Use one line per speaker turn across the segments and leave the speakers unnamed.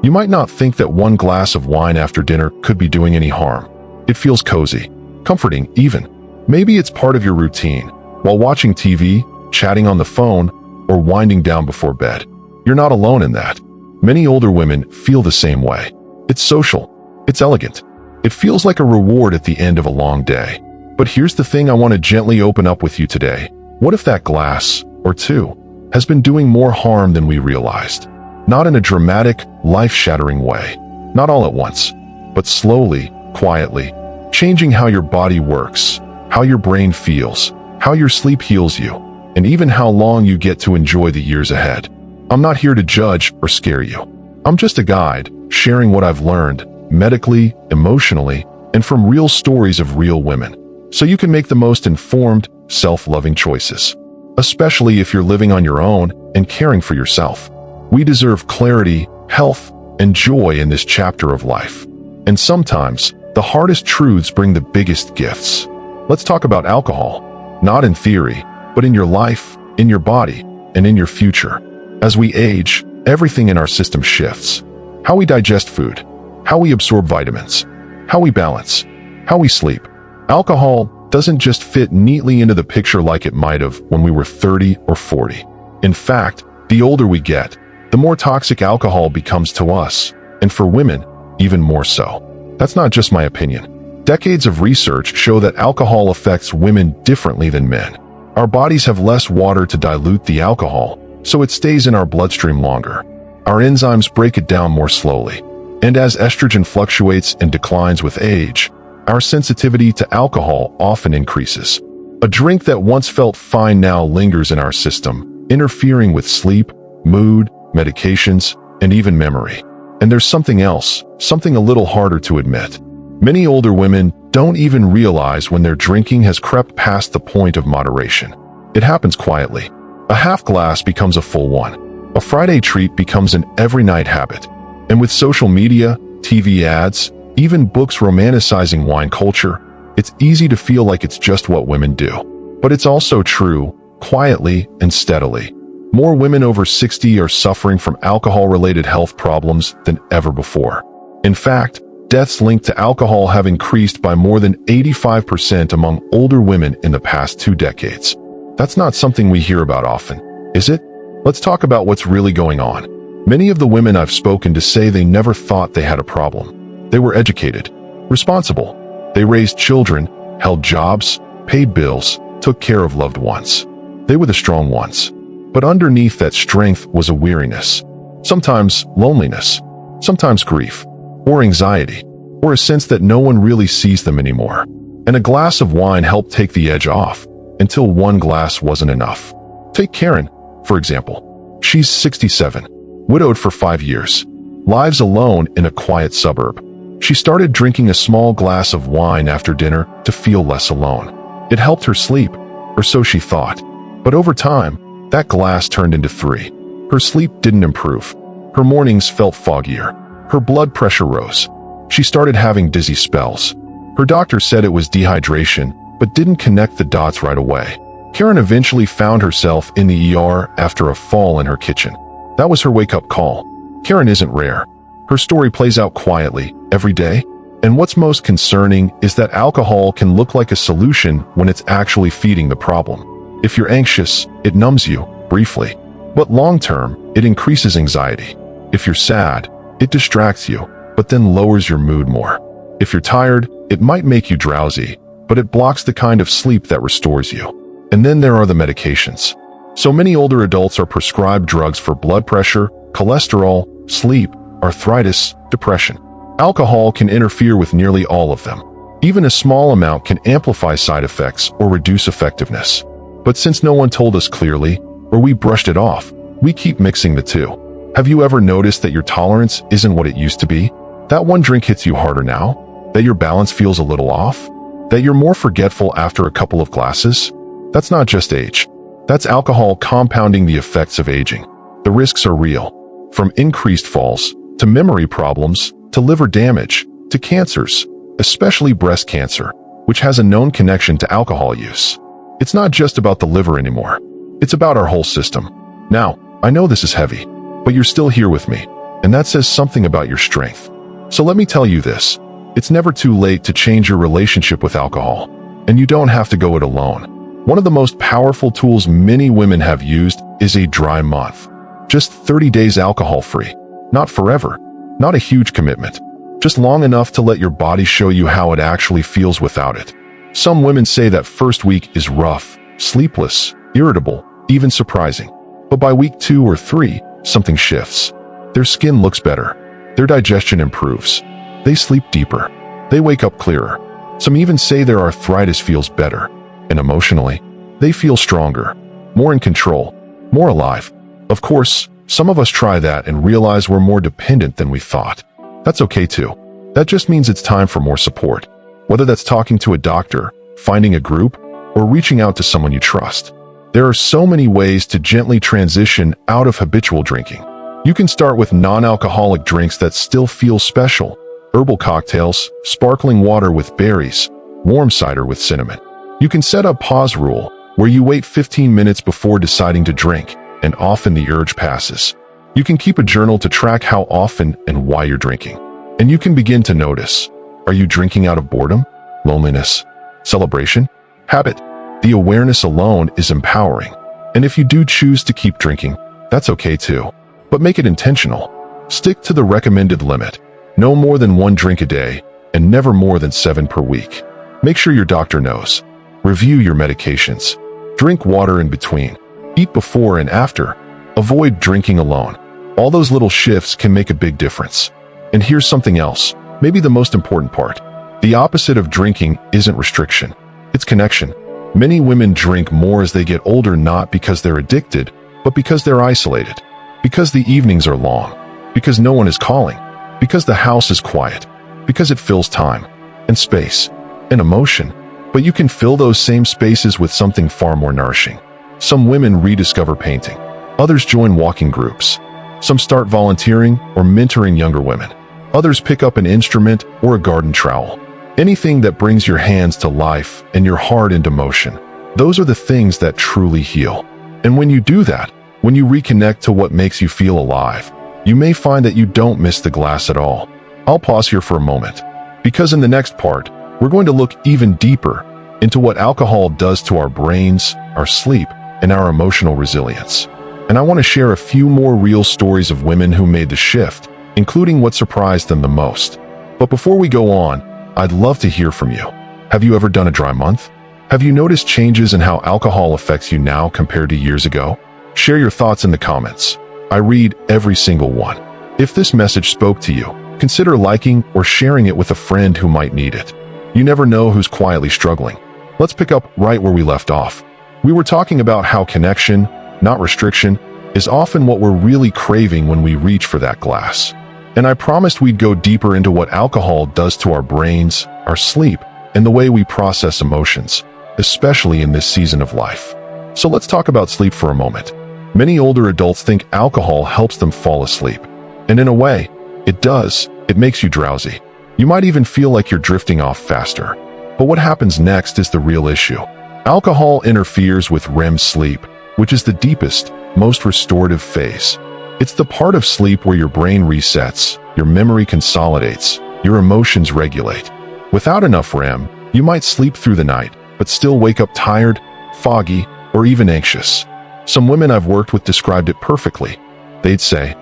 You might not think that one glass of wine after dinner could be doing any harm. It feels cozy, comforting even. Maybe it's part of your routine, while watching TV, chatting on the phone, or winding down before bed. You're not alone in that. Many older women feel the same way. It's social. It's elegant. It feels like a reward at the end of a long day. But here's the thing I want to gently open up with you today. What if that glass, or two, has been doing more harm than we realized? Not in a dramatic, life-shattering way. Not all at once, but slowly, quietly, changing how your body works, how your brain feels, how your sleep heals you, and even how long you get to enjoy the years ahead. I'm not here to judge or scare you. I'm just a guide, sharing what I've learned, medically, emotionally, and from real stories of real women, so you can make the most informed, self-loving choices. Especially if you're living on your own and caring for yourself. We deserve clarity, health, and joy in this chapter of life. And sometimes, the hardest truths bring the biggest gifts. Let's talk about alcohol. Not in theory, but in your life, in your body, and in your future. As we age, everything in our system shifts. How we digest food, how we absorb vitamins, how we balance, how we sleep. Alcohol doesn't just fit neatly into the picture like it might have when we were 30 or 40. In fact, the older we get, the more toxic alcohol becomes to us, and for women, even more so. That's not just my opinion. Decades of research show that alcohol affects women differently than men. Our bodies have less water to dilute the alcohol, so it stays in our bloodstream longer. Our enzymes break it down more slowly. And as estrogen fluctuates and declines with age, our sensitivity to alcohol often increases. A drink that once felt fine now lingers in our system, interfering with sleep, mood, medications, and even memory. And there's something else, something a little harder to admit. Many older women don't even realize when their drinking has crept past the point of moderation. It happens quietly. A half glass becomes a full one. A Friday treat becomes an every night habit. And with social media, TV ads, even books romanticizing wine culture, it's easy to feel like it's just what women do. But it's also true, quietly and steadily. More women over 60 are suffering from alcohol-related health problems than ever before. In fact, deaths linked to alcohol have increased by more than 85% among older women in the past 2 decades. That's not something we hear about often, is it? Let's talk about what's really going on. Many of the women I've spoken to say they never thought they had a problem. They were educated, responsible. They raised children, held jobs, paid bills, took care of loved ones. They were the strong ones. But underneath that strength was a weariness. Sometimes loneliness, sometimes grief, or anxiety, or a sense that no one really sees them anymore. And a glass of wine helped take the edge off, until one glass wasn't enough. Take Karen, for example. She's 67, widowed for 5 years, lives alone in a quiet suburb. She started drinking a small glass of wine after dinner to feel less alone. It helped her sleep, or so she thought. But over time, that glass turned into 3. Her sleep didn't improve. Her mornings felt foggier. Her blood pressure rose. She started having dizzy spells. Her doctor said it was dehydration, but didn't connect the dots right away. Karen eventually found herself in the ER after a fall in her kitchen. That was her wake-up call. Karen isn't rare. Her story plays out quietly, every day. And what's most concerning is that alcohol can look like a solution when it's actually feeding the problem. If you're anxious, it numbs you, briefly. But long-term, it increases anxiety. If you're sad, it distracts you, but then lowers your mood more. If you're tired, it might make you drowsy, but it blocks the kind of sleep that restores you. And then there are the medications. So many older adults are prescribed drugs for blood pressure, cholesterol, sleep, arthritis, depression. Alcohol can interfere with nearly all of them. Even a small amount can amplify side effects or reduce effectiveness. But since no one told us clearly, or we brushed it off, we keep mixing the two. Have you ever noticed that your tolerance isn't what it used to be? That one drink hits you harder now? That your balance feels a little off? That you're more forgetful after a couple of glasses? That's not just age. That's alcohol compounding the effects of aging. The risks are real. From increased falls, to memory problems, to liver damage, to cancers, especially breast cancer, which has a known connection to alcohol use. It's not just about the liver anymore. It's about our whole system. Now, I know this is heavy, but you're still here with me. and that says something about your strength. So let me tell you this. It's never too late to change your relationship with alcohol, and you don't have to go it alone. One of the most powerful tools many women have used is a dry month. Just 30 days alcohol-free. Not forever. Not a huge commitment. Just long enough to let your body show you how it actually feels without it. Some women say that first week is rough, sleepless, irritable, even surprising. But by week 2 or 3, something shifts. Their skin looks better. Their digestion improves. They sleep deeper. They wake up clearer. Some even say their arthritis feels better. And emotionally, they feel stronger, more in control, more alive. Of course, some of us try that and realize we're more dependent than we thought. That's okay too. That just means it's time for more support. Whether that's talking to a doctor, finding a group, or reaching out to someone you trust. There are so many ways to gently transition out of habitual drinking. You can start with non-alcoholic drinks that still feel special. Herbal cocktails, sparkling water with berries, warm cider with cinnamon. You can set a pause rule where you wait 15 minutes before deciding to drink, and often the urge passes. You can keep a journal to track how often and why you're drinking. And you can begin to notice, are you drinking out of boredom, loneliness, celebration, habit? The awareness alone is empowering. And if you do choose to keep drinking, that's okay too. But make it intentional. Stick to the recommended limit. No more than 1 drink a day, and never more than 7 per week. Make sure your doctor knows. Review your medications. Drink water in between. Eat before and after. Avoid drinking alone. All those little shifts can make a big difference. And here's something else, maybe the most important part. The opposite of drinking isn't restriction. It's connection. Many women drink more as they get older, not because they're addicted, but because they're isolated. Because the evenings are long. Because no one is calling. Because the house is quiet. Because it fills time and space and emotion. But you can fill those same spaces with something far more nourishing. Some women rediscover painting. Others join walking groups. Some start volunteering or mentoring younger women. Others pick up an instrument or a garden trowel. Anything that brings your hands to life and your heart into motion. Those are the things that truly heal. And when you do that, when you reconnect to what makes you feel alive, you may find that you don't miss the glass at all. I'll pause here for a moment, because in the next part, we're going to look even deeper into what alcohol does to our brains, our sleep, and our emotional resilience. And I want to share a few more real stories of women who made the shift, including what surprised them the most. But before we go on, I'd love to hear from you. Have you ever done a dry month? Have you noticed changes in how alcohol affects you now compared to years ago? Share your thoughts in the comments. I read every single one. If this message spoke to you, consider liking or sharing it with a friend who might need it. You never know who's quietly struggling. Let's pick up right where we left off. We were talking about how connection, not restriction, is often what we're really craving when we reach for that glass. And I promised we'd go deeper into what alcohol does to our brains, our sleep, and the way we process emotions, especially in this season of life. So let's talk about sleep for a moment. Many older adults think alcohol helps them fall asleep. And in a way, it does. It makes you drowsy. You might even feel like you're drifting off faster. But what happens next is the real issue. Alcohol interferes with REM sleep, which is the deepest, most restorative phase. It's the part of sleep where your brain resets, your memory consolidates, your emotions regulate. Without enough REM, you might sleep through the night, but still wake up tired, foggy, or even anxious. Some women I've worked with described it perfectly. They'd say,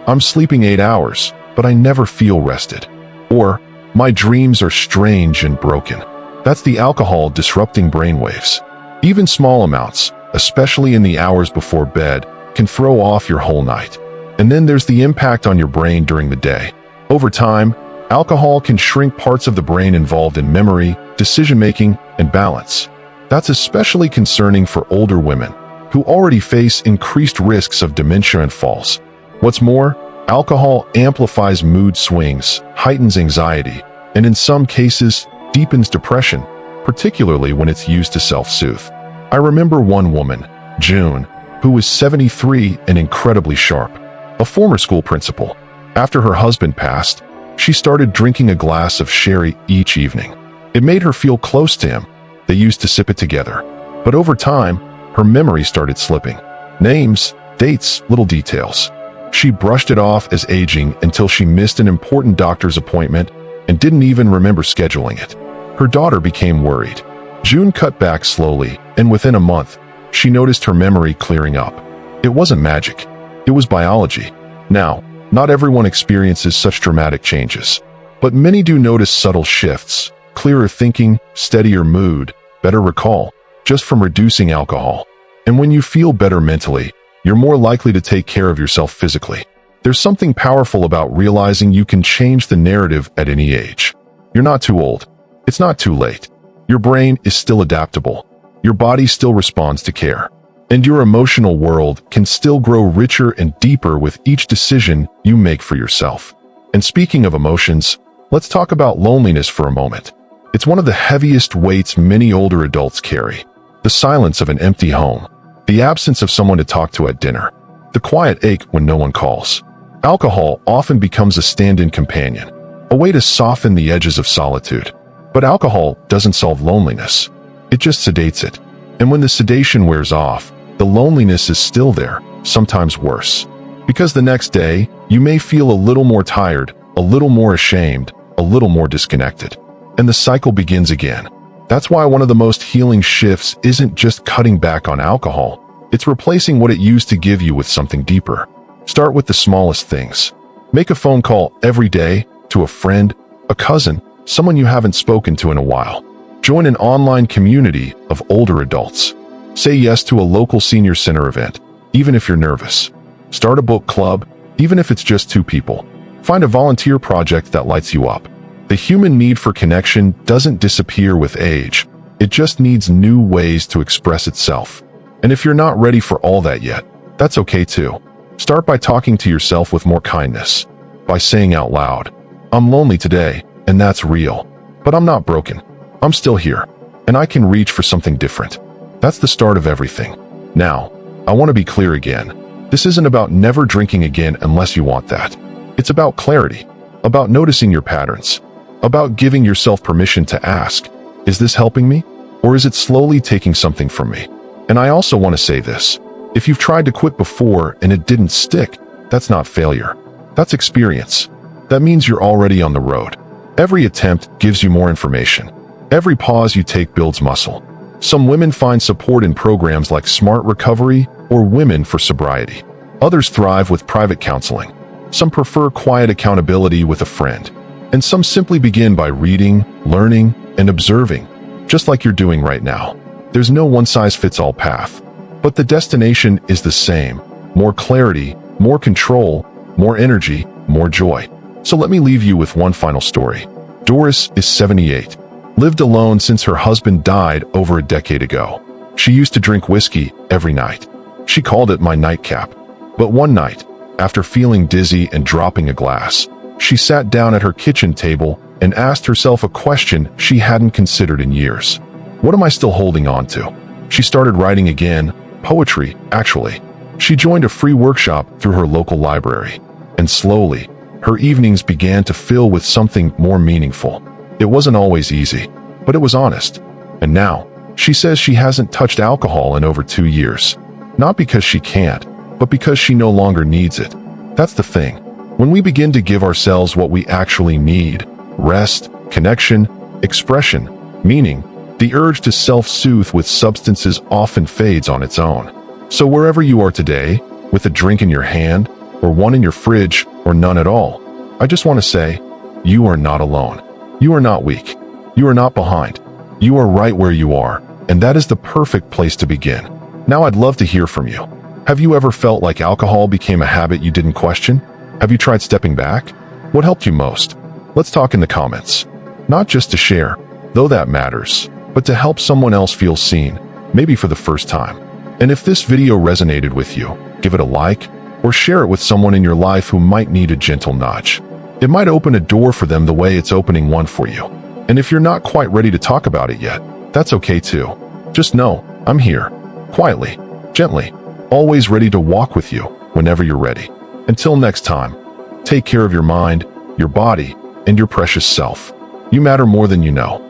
"I'm sleeping 8 hours, but I never feel rested." Or, "My dreams are strange and broken." That's the alcohol disrupting brainwaves. Even small amounts, especially in the hours before bed, can throw off your whole night. And then there's the impact on your brain during the day. Over time, alcohol can shrink parts of the brain involved in memory, decision-making, and balance. That's especially concerning for older women, who already face increased risks of dementia and falls. What's more, alcohol amplifies mood swings, heightens anxiety, and in some cases, deepens depression, particularly when it's used to self-soothe. I remember one woman, June, who was 73 and incredibly sharp, a former school principal. After her husband passed, she started drinking a glass of sherry each evening. It made her feel close to him. They used to sip it together. But over time, her memory started slipping. Names, dates, little details. She brushed it off as aging until she missed an important doctor's appointment and didn't even remember scheduling it. Her daughter became worried. June cut back slowly, and within a month, she noticed her memory clearing up. It wasn't magic. It was biology. Now, not everyone experiences such dramatic changes, but many do notice subtle shifts, clearer thinking, steadier mood, better recall, just from reducing alcohol. And when you feel better mentally, you're more likely to take care of yourself physically. There's something powerful about realizing you can change the narrative at any age. You're not too old. It's not too late. Your brain is still adaptable. Your body still responds to care. And your emotional world can still grow richer and deeper with each decision you make for yourself. And speaking of emotions, let's talk about loneliness for a moment. It's one of the heaviest weights many older adults carry. The silence of an empty home. The absence of someone to talk to at dinner. The quiet ache when no one calls. Alcohol often becomes a stand-in companion, a way to soften the edges of solitude. But alcohol doesn't solve loneliness. It just sedates it. And when the sedation wears off, the loneliness is still there, sometimes worse. Because the next day, you may feel a little more tired, a little more ashamed, a little more disconnected. And the cycle begins again. That's why one of the most healing shifts isn't just cutting back on alcohol. It's replacing what it used to give you with something deeper. Start with the smallest things. Make a phone call every day to a friend, a cousin, someone you haven't spoken to in a while. Join an online community of older adults. Say yes to a local senior center event, even if you're nervous. Start a book club, even if it's just 2 people. Find a volunteer project that lights you up. The human need for connection doesn't disappear with age. It just needs new ways to express itself. And if you're not ready for all that yet, that's okay too. Start by talking to yourself with more kindness. By saying out loud, "I'm lonely today, and that's real. But I'm not broken. I'm still here, and I can reach for something different." That's the start of everything. Now, I want to be clear again. This isn't about never drinking again unless you want that. It's about clarity, about noticing your patterns, about giving yourself permission to ask, is this helping me? Or is it slowly taking something from me? And I also want to say this. If you've tried to quit before and it didn't stick, that's not failure. That's experience. That means you're already on the road. Every attempt gives you more information. Every pause you take builds muscle. Some women find support in programs like Smart Recovery or Women for Sobriety. Others thrive with private counseling. Some prefer quiet accountability with a friend. And some simply begin by reading, learning, and observing, just like you're doing right now. There's no one-size-fits-all path. But the destination is the same. More clarity, more control, more energy, more joy. So let me leave you with one final story. Doris is 78. Lived alone since her husband died over a decade ago. She used to drink whiskey every night. She called it my nightcap. But one night, after feeling dizzy and dropping a glass, she sat down at her kitchen table and asked herself a question she hadn't considered in years. What am I still holding on to? She started writing again, poetry, actually. She joined a free workshop through her local library. And slowly, her evenings began to fill with something more meaningful. It wasn't always easy, but it was honest. And now, she says she hasn't touched alcohol in over 2 years. Not because she can't, but because she no longer needs it. That's the thing. When we begin to give ourselves what we actually need, rest, connection, expression, meaning, the urge to self-soothe with substances often fades on its own. So wherever you are today, with a drink in your hand, or one in your fridge, or none at all, I just want to say, you are not alone. You are not weak. You are not behind. You are right where you are, and that is the perfect place to begin. Now I'd love to hear from you. Have you ever felt like alcohol became a habit you didn't question? Have you tried stepping back? What helped you most? Let's talk in the comments. Not just to share, though that matters, but to help someone else feel seen, maybe for the first time. And if this video resonated with you, give it a like, or share it with someone in your life who might need a gentle nudge. It might open a door for them the way it's opening one for you. And if you're not quite ready to talk about it yet, that's okay too. Just know, I'm here, quietly, gently, always ready to walk with you whenever you're ready. Until next time, take care of your mind, your body, and your precious self. You matter more than you know.